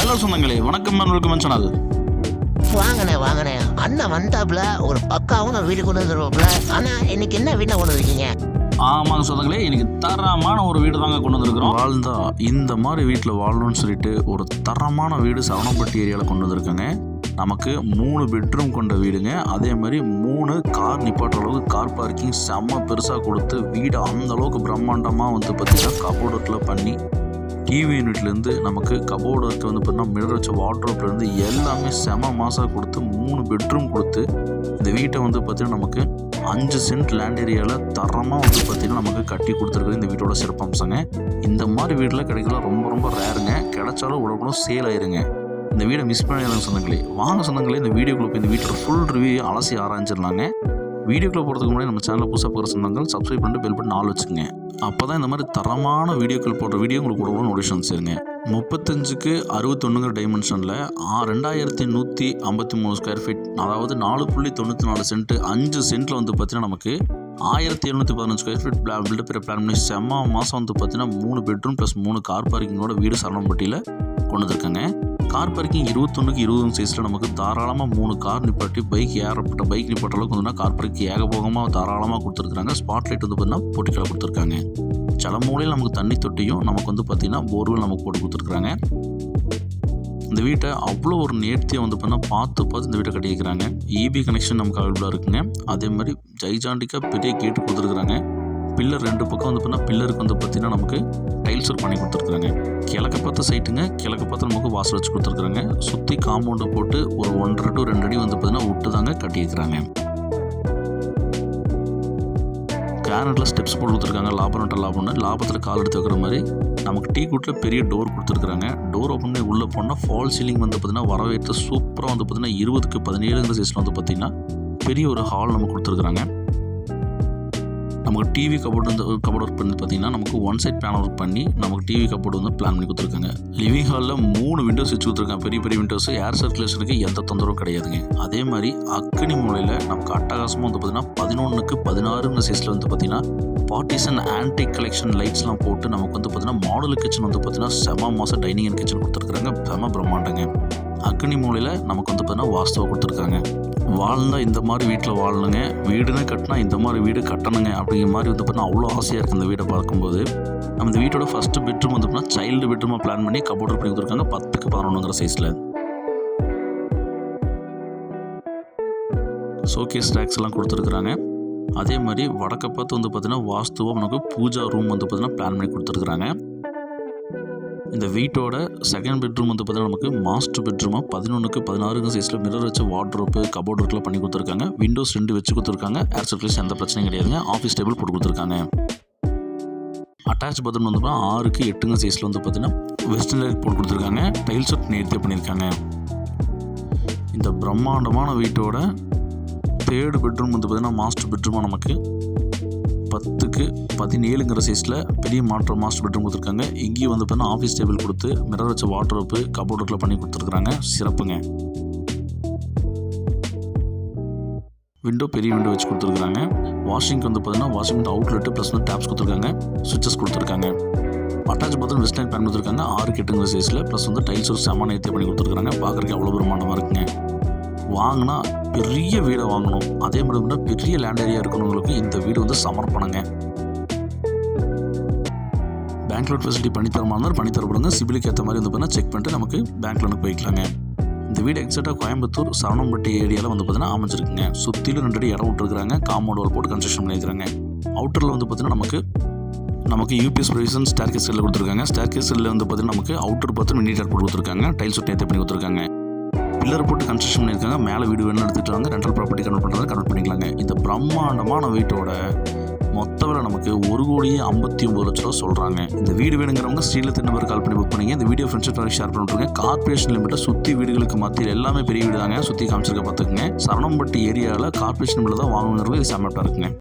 Hello சொந்தங்களே, வணக்கம் welcome channel. வாங்கண்ணே அண்ணன் வந்தாப்புல ஒரு பக்காவும் வீடு கொண்டு வந்துருவாப்புல. ஆனா இன்னைக்கு என்ன வீட்டை கொண்டு வந்துருக்கீங்க? ஆமாங்க சொந்தங்களே, இன்னைக்கு தரமான ஒரு வீடு தாங்க கொண்டு வந்திருக்கிறோம். வாழ்ந்தா இந்த மாதிரி வீட்டில் வாழணும்னு சொல்லிட்டு ஒரு தரமான வீடு சரவணம்பட்டி ஏரியாவில் கொண்டு வந்திருக்கேங்க. நமக்கு 3 பெட்ரூம் கொண்ட வீடுங்க. அதே மாதிரி 3 கார் நிப்பாட்டுற அளவுக்கு கார் பார்க்கிங் செம்ம பெருசாக கொடுத்து வீடு அந்த அளவுக்கு பிரம்மாண்டமாக பார்த்தீங்கன்னா கபோர்டு ஒர்க்கில் பண்ணி டிவி யூனிட்லேருந்து நமக்கு கபோர்டு ஒர்க்கு பார்த்தீங்கன்னா மிரர் வச்ச வார்ட்ரோப்லேருந்து எல்லாமே செம மாசாக கொடுத்து 3 பெட்ரூம் கொடுத்து இந்த வீட்டை பார்த்தீங்கன்னா நமக்கு 5 சென்ட் லேண்ட் ஏரியாவில் தரமாக பார்த்தீங்கன்னா நமக்கு கட்டி கொடுத்துருக்குது. இந்த வீட்டோட சிறப்பம்சங்க. இந்த மாதிரி வீட்டில் கிடைக்கலாம் ரொம்ப ரேருங்க. கிடைச்சாலும் உடனே சேல் ஆயிருங்க. இந்த வீடை மிஸ் பண்ணிடுறாங்க சொந்தங்களே. வாங்க சொந்தங்களே, இந்த வீடியோக்குள்ள போய் இந்த வீட்டோட ஃபுல் ரிவ்யூ அலசி ஆராய்ச்சிடலாங்க. வீடியோக்குள்ள போகிறதுக்கு முன்னாடி நம்ம சேனலில் புதுசாக போகிற சொந்தங்கள் சப்ஸ்கிரைப் பண்ணிட்டு பெல் பட்டன் ஆல் வச்சுக்கோங்க. அப்போ தான் இந்த மாதிரி தரமான வீடியோக்கள் போடுற வீடியோ உங்களுக்கு கூட நோட்டிஃபிகேஷன் சேருங்க. 35க்கு 61 டைமென்ஷனில் 2153 ஸ்கொயர் ஃபீட், அதாவது 4.94 சென்ட், 5 சென்ட்டில் பார்த்தீங்கன்னா நமக்கு 1715 ஸ்கொயர் ஃபீட் பில்டப் பிளான் பண்ணி செம்ம மாதம் பார்த்தீங்கன்னா 3 பெட்ரூம் ப்ளஸ் 3 கார் பார்க்கிங்கோட வீடு சரவணம்பட்டியில் கொண்டு வந்திருக்காங்க. கார் பார்க்கிங் 21க்கு 20 சைஸில் நமக்கு தாராளமாக 3 கார் நிப்பாட்டி பைக் நிப்பாட்ட அளவுக்கு கார் பார்க்கிங் ஏகபோகமாக தாராளமாக கொடுத்துருக்காங்க. ஸ்பாட் லைட் பார்த்தீங்கன்னா போட்டிக்கலை கொடுத்துருக்காங்க. சில மூலையில் நமக்கு தண்ணி தொட்டியும் நமக்கு பார்த்தீங்கன்னா போர்வெல் நமக்கு போட்டு கொடுத்துருக்குறாங்க. இந்த வீட்டை அவ்வளோ ஒரு நேர்த்தியாக பார்த்தீங்கன்னா பார்த்து இந்த வீட்டை கட்டியிருக்கிறாங்க. இபி கனெக்ஷன் நமக்கு அவைலபிளாக இருக்குங்க. அதே மாதிரி ஜைஜாண்டிக்காக பெரிய கேட்டு கொடுத்துருக்குறாங்க. பில்லர் 2 பக்கம் பார்த்தீங்கன்னா பில்லருக்கு பார்த்தீங்கன்னா நமக்கு டைல்ஸ் ஒர்க் பண்ணி கொடுத்துருக்குறாங்க. கிழக்கு பார்த்த சைட்டுங்க. கிழக்கு பார்த்து நமக்கு வாசல் வச்சு கொடுத்துருக்குறாங்க. சுற்றி காம்பவுண்டு போட்டு ஒரு 1.5 to 2 அடி பார்த்தீங்கன்னா விட்டு தாங்க கட்டியிருக்கிறாங்க. கிரானைட்டில் ஸ்டெப்ஸ் போட்டு கொடுத்துருக்காங்க. லாபத்தில் கால் எடுத்து வைக்கிற மாதிரி நமக்கு டீ கூட்டில் பெரிய டோர் கொடுத்துருக்குறாங்க. டோர் ஓப்பன் பண்ணி உள்ளே போனால் ஃபால் சீலிங் பார்த்தீங்கன்னா வரவேற்று சூப்பராக பார்த்தீங்கன்னா 20க்கு 17 சைஸில் பார்த்தீங்கன்னா பெரிய ஒரு ஹால் நமக்கு கொடுத்துருக்குறாங்க. நமக்கு டிவி கபோர்டு ஒர்க் பண்ணி பார்த்தீங்கன்னா நமக்கு 1 சைட் பேனல் ஒர்க் பண்ணி நமக்கு டிவி கபோர்டு பிளான் பண்ணி கொடுத்துருக்காங்க. லிவிங் ஹாலில் 3 விண்டோஸ் வச்சு கொடுத்துருக்காங்க. பெரிய விண்டோஸ், ஏர் சர்க்குலேஷனுக்கு எந்த தொந்தரவும் கிடையாதுங்க. அதே மாதிரி அக்கினி மூலையில் நமக்கு அட்டகாசமாக பார்த்தீங்கன்னா 11க்கு 16 சைஸில் பார்த்தீங்கன்னா பார்ட்டிஷன் ஆன்டிக் கலெக்ஷன் லைட்ஸ்லாம் போட்டு நமக்கு பார்த்தீங்கன்னா மாடல் கிச்சன் பார்த்தீங்கன்னா செம மாதம் டைனிங் அண்ட் கிச்சன் கொடுத்துருக்குறாங்க. செம பிரம்மாண்டங்க. அக்கினி மூலையில் நமக்கு பார்த்தீங்கன்னா வாஸ்துவாக கொடுத்துருக்காங்க. வாழ்ந்தால் இந்த மாதிரி வீட்டில் வாழணுங்க, வீடுன்னு கட்டினா இந்த மாதிரி வீடு கட்டணுங்க அப்படிங்கிற மாதிரி பார்த்தீங்கன்னா அவ்வளோ ஆசையாக இருக்குது இந்த வீடை பார்க்கும்போது. நம்ம இந்த வீட்டோட ஃபஸ்ட்டு பெட்ரூம் பார்த்தீங்கன்னா சைல்டு பெட்ரூமாக பிளான் பண்ணி கபோர்டு பண்ணி கொடுத்துருக்காங்க. 10க்கு 11 சைஸில் ஷோகேஸ் ரேக்ஸ் எல்லாம் கொடுத்துருக்குறாங்க. அதே மாதிரி வடக்க பார்த்து பார்த்தீங்கன்னா வாஸ்துவாக நமக்கு பூஜா ரூம் பார்த்தீங்கன்னா பிளான் பண்ணி கொடுத்துருக்குறாங்க. இந்த வீட்டோட செகண்ட் பெட்ரூம் பார்த்தீங்கன்னா நமக்கு மாஸ்டர் பெட்ரூமாக 11க்கு 16 சைஸில் மிரர் வச்ச வார்ட்ரோப்பு கபோர்டு ஒர்க்கில் பண்ணி கொடுத்துருக்காங்க. விண்டோஸ் 2 வச்சு கொடுத்துருக்காங்க. ஏர் சர்க்குலேஷன் எந்த பிரச்சனையும் கிடையாதுங்க. ஆஃபீஸ் டேபிள் போட்டு கொடுத்துருக்காங்க. அட்டாச் பாத்ரூம் 6க்கு 8 சைஸில் பார்த்தீங்கன்னா வெஸ்டர்ன் லைட் போட்டு கொடுத்துருக்காங்க. டைல்ஸ் ஒர்க் நேர்த்தியாக பண்ணியிருக்காங்க. இந்த பிரம்மாண்டமான வீட்டோட தேர்டு பெட்ரூம் பார்த்தீங்கன்னா மாஸ்டர் பெட்ரூமாக நமக்கு 10க்கு 17 சைஸில் பெரிய மாஸ்டர் பெட்ரூம் கொடுத்துருக்காங்க. இங்கேயும் பார்த்தீங்கன்னா ஆஃபீஸ் டேபிள் கொடுத்து மிரர் வச்ச வார்ட்ரோப்பு கபோர்டு ஒர்க்கில் பண்ணி கொடுத்துருக்குறாங்க. சிறப்புங்க. விண்டோ பெரிய விண்டோ வச்சு கொடுத்துருக்குறாங்க. வாஷிங்க்கு பார்த்தீங்கன்னா வாஷிங் அவுட்லெட்டு ப்ளஸ் டேப்ஸ் கொடுத்துருக்காங்க. சுவிச்சஸ் கொடுத்துருக்காங்க. அட்டாச் பாத்ரூம் வெஸ்டர்ன் பேன் கொடுத்துருக்காங்க. 6க்கு 8 சைஸில் ப்ளஸ் டைல்ஸ் ஒரு செம நேர்த்தியாக பண்ணி கொடுத்துருக்காங்க. பார்க்குறதுக்கு அவ்வளோ பிரமாண்டமாக இருக்குங்க. வாங்கினா பெரிய வீடை வாங்கணும், அதே மாதிரி பெரிய லேண்ட் ஏரியா இருக்கணுங்களுக்கு இந்த வீடு சமர்ப்பணங்க. பேங்க் லோன் ஃபெசிலிட்டி பண்ணித்தரமா இருந்தால் பண்ணித்தரப்படுங்க. சிபிலுக்கு ஏற்ற மாதிரி பார்த்தீங்கன்னா செக் பண்ணிட்டு நமக்கு பேங்க் லோனுக்கு போய்க்கலாங்க. இந்த வீடு எக்ஸாக்டாக கோயம்புத்தூர் சரவணம்பட்டி ஏரியாவில் பார்த்தீங்கன்னா அமைச்சிருக்குங்க. சுற்றிலும் 2 அடி இடம் விட்டுருக்காங்க. காம்பவுண்ட் வால் போட்டு கன்ஸ்ட்ரக்ஷன் பண்ணியிருக்காங்க. அவுட்டரில் பார்த்தீங்கன்னா நமக்கு யூபிஎஸ் ப்ரொவிஷன் ஸ்டேர்கேஸ் செல்லில் கொடுத்துருக்காங்க. ஸ்டேர்கேஸ் செல்லில் பார்த்தீங்கன்னா நமக்கு அவுட்டர் பார்த்து மினி டாட் போட்டு கொடுத்துருக்காங்க. டைல்ஸ் ஒட்டி நேர்த்தி பண்ணி கொடுத்துருக்காங்க. பில்லர் போட்டு கன்ஸ்ட்ரக்ஷன் பண்ணியிருக்காங்க. மேலே வீடு வேணும் எடுத்துகிட்டு வாங்க, ரெண்டல் ப்ராப்பர்ட்டி கன்வெர்ட் பண்ணிக்கலாங்க. இந்த பிரம்மாண்டமான வீட்டோட மொத்த விலை நமக்கு 1,59,00,000 சொல்கிறாங்க. இந்த வீடு வேணுங்கிறவங்க ஸ்ரீலத்து நம்பர் கால் பண்ணி புக் பண்ணிங்க. இந்த வீடியோ ஃப்ரெண்ட்ஸ் ஷேர் பண்ணிட்டுருங்க. கார்பரேஷன் லிமிட்டில் சுற்றி வீடுகளுக்கு மத்தியில் எல்லாமே பெரிய வீடு தாங்க சுற்றி காமிச்சிருக்க பார்த்துக்குங்க. சரவணம்பட்டி ஏரியாவில் கார்பரேஷன் லிமிட்டில் தான் வாங்கணுங்கிறது இது செம்மட்டாக இருக்குங்க.